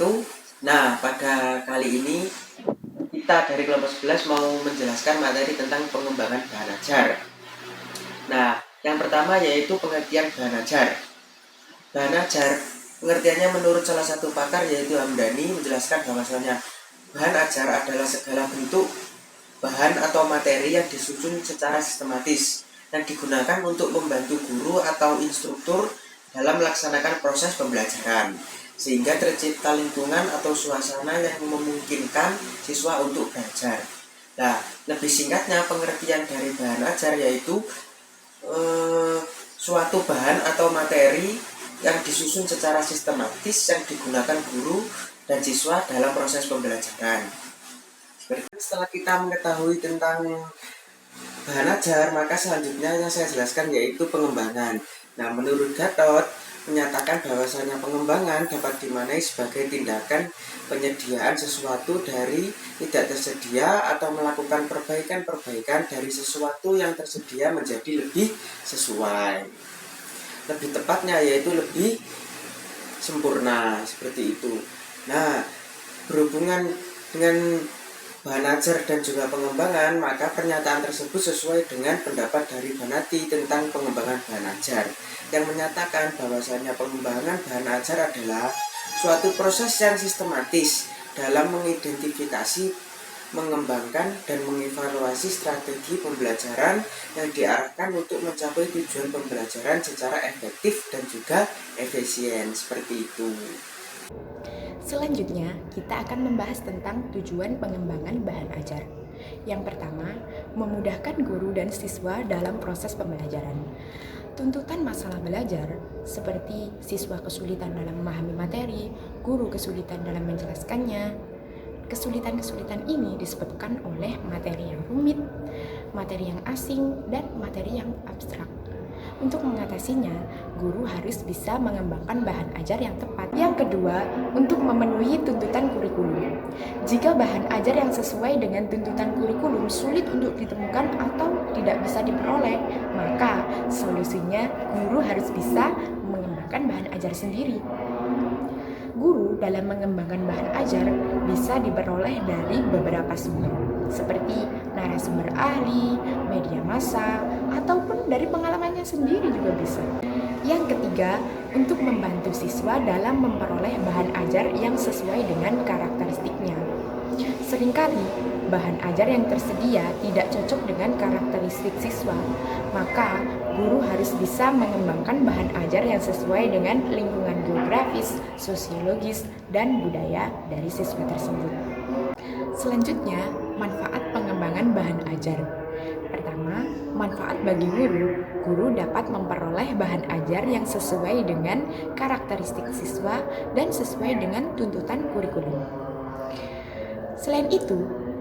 wabarakatuh. Nah, pada kali ini kita dari kelompok 11 mau menjelaskan materi tentang pengembangan bahan ajar. Nah, yang pertama yaitu pengertian bahan ajar. Bahan ajar, pengertiannya menurut salah satu pakar yaitu Hamdani menjelaskan bahwasanya bahan ajar adalah segala bentuk bahan atau materi yang disusun secara sistematis yang digunakan untuk membantu guru atau instruktur dalam melaksanakan proses pembelajaran, sehingga tercipta lingkungan atau suasana yang memungkinkan siswa untuk belajar. Nah, lebih singkatnya pengertian dari bahan ajar yaitu suatu bahan atau materi yang disusun secara sistematis yang digunakan guru dan siswa dalam proses pembelajaran. Setelah kita mengetahui tentang bahan ajar, maka selanjutnya yang saya jelaskan yaitu pengembangan. Nah, menurut Gatot menyatakan bahwasanya pengembangan dapat dimaknai sebagai tindakan penyediaan sesuatu dari tidak tersedia atau melakukan perbaikan-perbaikan dari sesuatu yang tersedia menjadi lebih sesuai. Lebih tepatnya yaitu lebih sempurna, seperti itu. Nah, berhubungan dengan bahan ajar dan juga pengembangan, maka pernyataan tersebut sesuai dengan pendapat dari Banati tentang pengembangan bahan ajar yang menyatakan bahwasanya pengembangan bahan ajar adalah suatu proses yang sistematis dalam mengidentifikasi, mengembangkan dan mengevaluasi strategi pembelajaran yang diarahkan untuk mencapai tujuan pembelajaran secara efektif dan juga efisien, seperti itu. Selanjutnya, kita akan membahas tentang tujuan pengembangan bahan ajar. Yang pertama, memudahkan guru dan siswa dalam proses pembelajaran. Tuntutan masalah belajar, seperti siswa kesulitan dalam memahami materi, guru kesulitan dalam menjelaskannya. Kesulitan-kesulitan ini disebabkan oleh materi yang rumit, materi yang asing, dan materi yang abstrak. Untuk mengatasinya, guru harus bisa mengembangkan bahan ajar yang tepat. Yang kedua, untuk memenuhi tuntutan kurikulum. Jika bahan ajar yang sesuai dengan tuntutan kurikulum sulit untuk ditemukan atau tidak bisa diperoleh, maka solusinya guru harus bisa mengembangkan bahan ajar sendiri. Guru dalam mengembangkan bahan ajar bisa diperoleh dari beberapa sumber, seperti narasumber ahli, media massa, ataupun dari pengalamannya sendiri juga bisa. Yang ketiga, untuk membantu siswa dalam memperoleh bahan ajar yang sesuai dengan karakteristiknya. Seringkali, bahan ajar yang tersedia tidak cocok dengan karakteristik siswa, maka guru harus bisa mengembangkan bahan ajar yang sesuai dengan lingkungan geografis, sosiologis, dan budaya dari siswa tersebut. Selanjutnya, manfaat pengembangan bahan ajar. Pertama, manfaat bagi guru. Guru dapat memperoleh bahan ajar yang sesuai dengan karakteristik siswa dan sesuai dengan tuntutan kurikulum. Selain itu,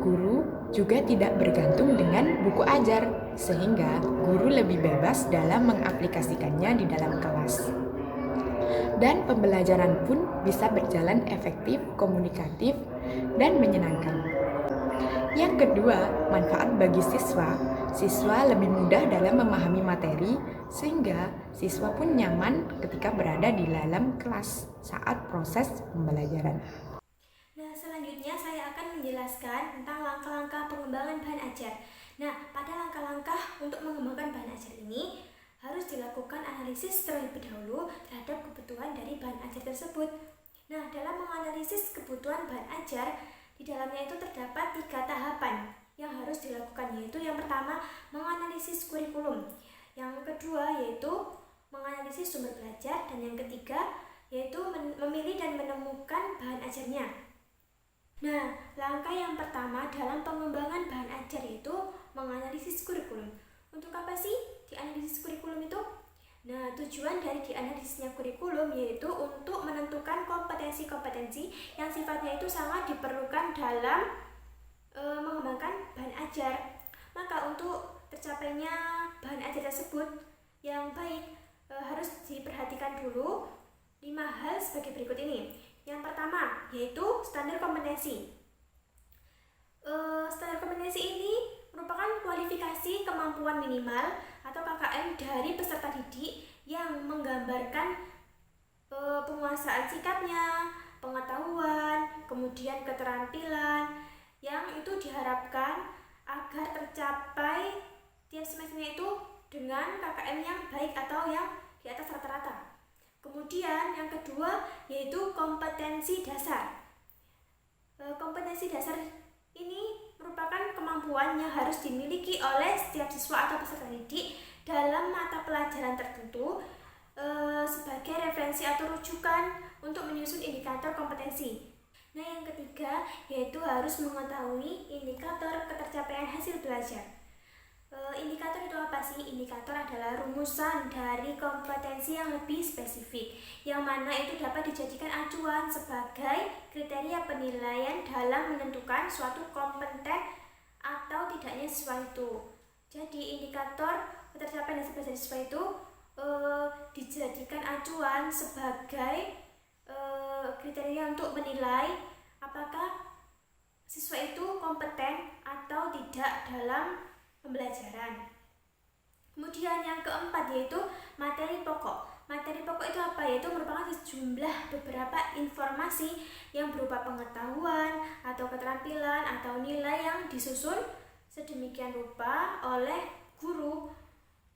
guru juga tidak bergantung dengan buku ajar, sehingga guru lebih bebas dalam mengaplikasikannya di dalam kelas. Dan pembelajaran pun bisa berjalan efektif, komunikatif, dan menyenangkan. Yang kedua, manfaat bagi siswa. Siswa lebih mudah dalam memahami materi, sehingga siswa pun nyaman ketika berada di dalam kelas saat proses pembelajaran. Nah, selanjutnya saya akan menjelaskan tentang langkah-langkah pengembangan bahan ajar. Nah, pada langkah-langkah untuk mengembangkan bahan ajar ini harus dilakukan analisis terlebih dahulu terhadap kebutuhan dari bahan ajar tersebut. Nah, dalam menganalisis kebutuhan bahan ajar, di dalamnya itu terdapat 3 tahapan yang harus dilakukan, yaitu yang pertama menganalisis kurikulum, yang kedua yaitu menganalisis sumber belajar, dan yang ketiga yaitu memilih dan menemukan bahan ajarnya. Nah, langkah yang pertama dalam pengembangan bahan ajar yaitu menganalisis kurikulum. Untuk apa sih dianalisis kurikulum itu? Nah, tujuan dari dianalisisnya kurikulum yaitu untuk menentukan kompetensi-kompetensi yang sifatnya itu sangat diperlukan dalam mengembangkan bahan ajar. Maka untuk tercapainya bahan ajar tersebut yang baik harus diperhatikan dulu 5 hal sebagai berikut ini. Yang pertama yaitu standar kompetensi. Standar kompetensi ini merupakan kualifikasi kemampuan minimal atau KKM dari peserta didik yang menggambarkan penguasaan sikapnya, pengetahuan, kemudian keterampilan yang itu diharapkan agar tercapai tiap semesternya itu dengan KKM yang baik atau yang di atas rata-rata. Kemudian yang kedua yaitu kompetensi dasar. Kompetensi dasar ini merupakan kemampuan yang harus dimiliki oleh setiap siswa atau peserta didik dalam mata pelajaran tertentu sebagai referensi atau rujukan untuk menyusun indikator kompetensi. Nah, yang ketiga yaitu harus mengetahui indikator ketercapaian hasil belajar. Indikator itu apa sih? Indikator adalah rumusan dari kompetensi yang lebih spesifik, yang mana itu dapat dijadikan acuan sebagai kriteria penilaian dalam menentukan suatu kompeten atau tidaknya siswa itu. Jadi indikator ketercapaian hasil belajar siswa itu dijadikan acuan sebagai kriteria untuk menilai apakah siswa itu kompeten atau tidak dalam pembelajaran. Kemudian yang keempat yaitu materi pokok. Materi pokok itu apa? Yaitu merupakan sejumlah beberapa informasi yang berupa pengetahuan atau keterampilan atau nilai yang disusun sedemikian rupa oleh guru.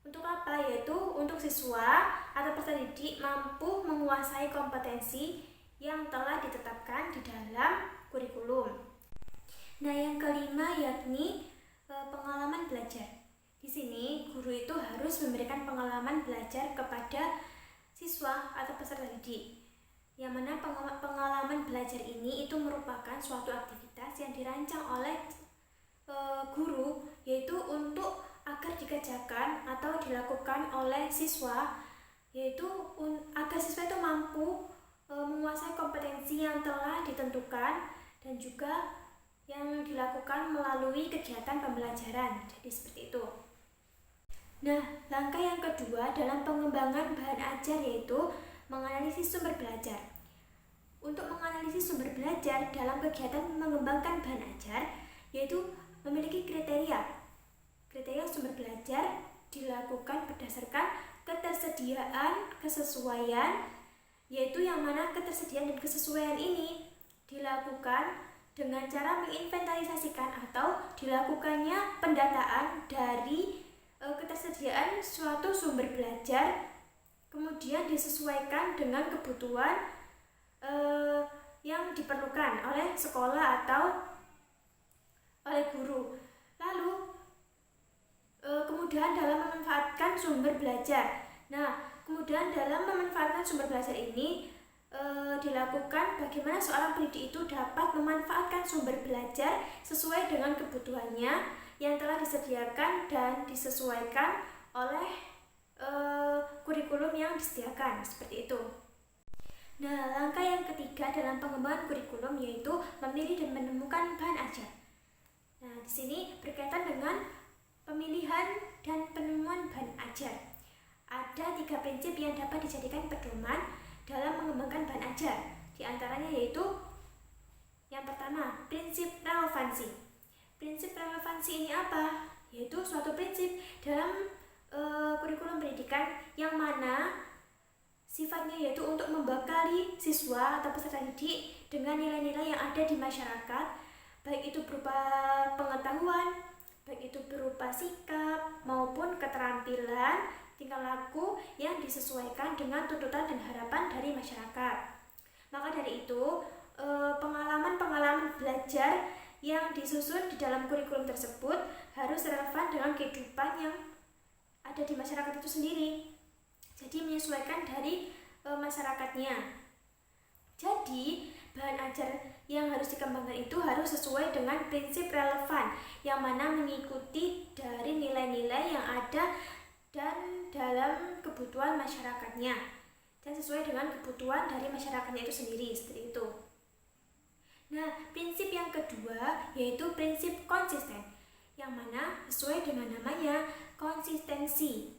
Untuk apa? Yaitu untuk siswa atau peserta didik mampu menguasai kompetensi yang telah ditetapkan di dalam kurikulum. Nah, yang kelima yakni pengalaman belajar. Di sini guru itu harus memberikan pengalaman belajar kepada siswa atau peserta didik. Yang mana pengalaman belajar ini itu merupakan suatu aktivitas yang dirancang oleh guru, yaitu untuk agar dikerjakan atau dilakukan oleh siswa, yaitu agar siswa itu mampu menguasai kompetensi yang telah ditentukan dan juga yang dilakukan melalui kegiatan pembelajaran. Jadi seperti itu. Nah, langkah yang kedua dalam pengembangan bahan ajar yaitu menganalisis sumber belajar. Untuk menganalisis sumber belajar dalam kegiatan mengembangkan bahan ajar yaitu memiliki kriteria. Kriteria sumber belajar dilakukan berdasarkan ketersediaan, kesesuaian, yaitu yang mana ketersediaan dan kesesuaian ini dilakukan dengan cara menginventarisasikan atau dilakukannya pendataan dari ketersediaan suatu sumber belajar, kemudian disesuaikan dengan kebutuhan yang diperlukan oleh sekolah atau oleh guru. Lalu kemudahan dalam memanfaatkan sumber belajar. Nah, kemudian dalam memanfaatkan sumber belajar ini dilakukan bagaimana seorang pendidik itu dapat memanfaatkan sumber belajar sesuai dengan kebutuhannya yang telah disediakan dan disesuaikan oleh kurikulum yang disediakan, seperti itu. Nah, langkah yang ketiga dalam pengembangan kurikulum yaitu memilih dan menemukan bahan ajar. Nah, di sini berkaitan dengan pemilihan dan penemuan bahan ajar. Ada 3 prinsip yang dapat dijadikan pedoman dalam mengembangkan bahan ajar. Di antaranya yaitu yang pertama, prinsip relevansi. Prinsip relevansi ini apa? Yaitu suatu prinsip dalam kurikulum pendidikan yang mana sifatnya yaitu untuk membekali siswa atau peserta didik dengan nilai-nilai yang ada di masyarakat, baik itu berupa pengetahuan, baik itu berupa sikap maupun keterampilan, tingkah laku yang disesuaikan dengan tuntutan dan harapan dari masyarakat. Maka dari itu, pengalaman-pengalaman belajar yang disusun di dalam kurikulum tersebut harus relevan dengan kehidupan yang ada di masyarakat itu sendiri. Jadi menyesuaikan dari masyarakatnya. Jadi bahan ajar yang harus dikembangkan itu harus sesuai dengan prinsip relevan, yang mana mengikuti dari nilai-nilai yang ada dan dalam kebutuhan masyarakatnya dan sesuai dengan kebutuhan dari masyarakatnya itu sendiri, seperti itu. Nah, prinsip yang kedua yaitu prinsip konsisten, yang mana sesuai dengan namanya konsistensi.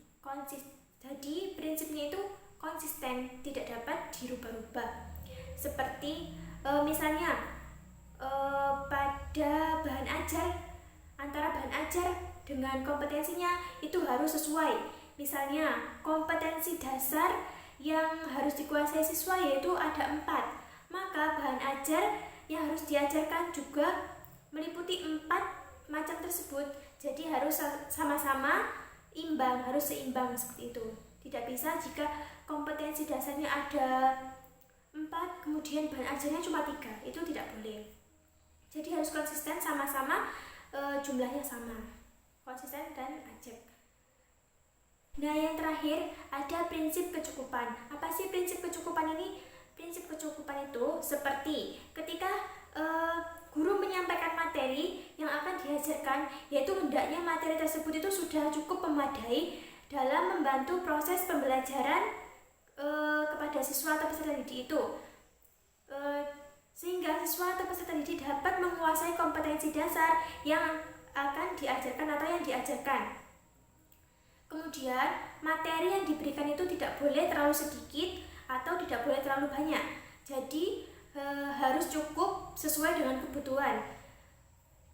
Jadi prinsipnya itu konsisten, tidak dapat dirubah-rubah. Seperti misalnya pada bahan ajar, antara bahan ajar dengan kompetensinya itu harus sesuai. Misalnya kompetensi dasar yang harus dikuasai siswa yaitu ada 4. maka bahan ajar yang harus diajarkan juga meliputi 4 macam tersebut. Jadi harus sama-sama imbang, harus seimbang seperti itu. Tidak bisa jika kompetensi dasarnya ada 4, kemudian bahan ajarnya cuma 3, itu tidak boleh. Jadi harus konsisten, sama-sama jumlahnya sama, konsisten dan ajak. Nah, yang terakhir ada prinsip kecukupan. Apa sih prinsip kecukupan ini? Prinsip kecukupan itu seperti ketika guru menyampaikan materi yang akan diajarkan, yaitu hendaknya materi tersebut itu sudah cukup memadai dalam membantu proses pembelajaran kepada siswa atau peserta didik itu, sehingga siswa atau peserta didik dapat menguasai kompetensi dasar yang akan diajarkan atau yang diajarkan. Kemudian materi yang diberikan itu tidak boleh terlalu sedikit atau tidak boleh terlalu banyak. Jadi harus cukup sesuai dengan kebutuhan.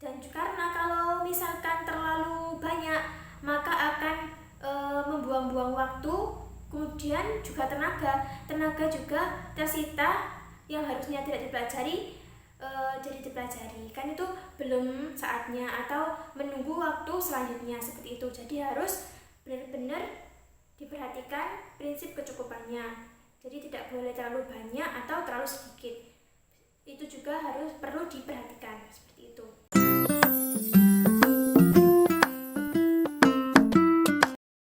Dan karena kalau misalkan terlalu banyak, maka akan membuang-buang waktu, kemudian juga tenaga juga tersita yang harusnya tidak dipelajari jadi dipelajari. Kan itu belum saatnya atau menunggu waktu selanjutnya seperti itu. Jadi harus benar-benar diperhatikan prinsip kecukupannya. Jadi tidak boleh terlalu banyak atau terlalu sedikit. Itu juga perlu diperhatikan seperti itu.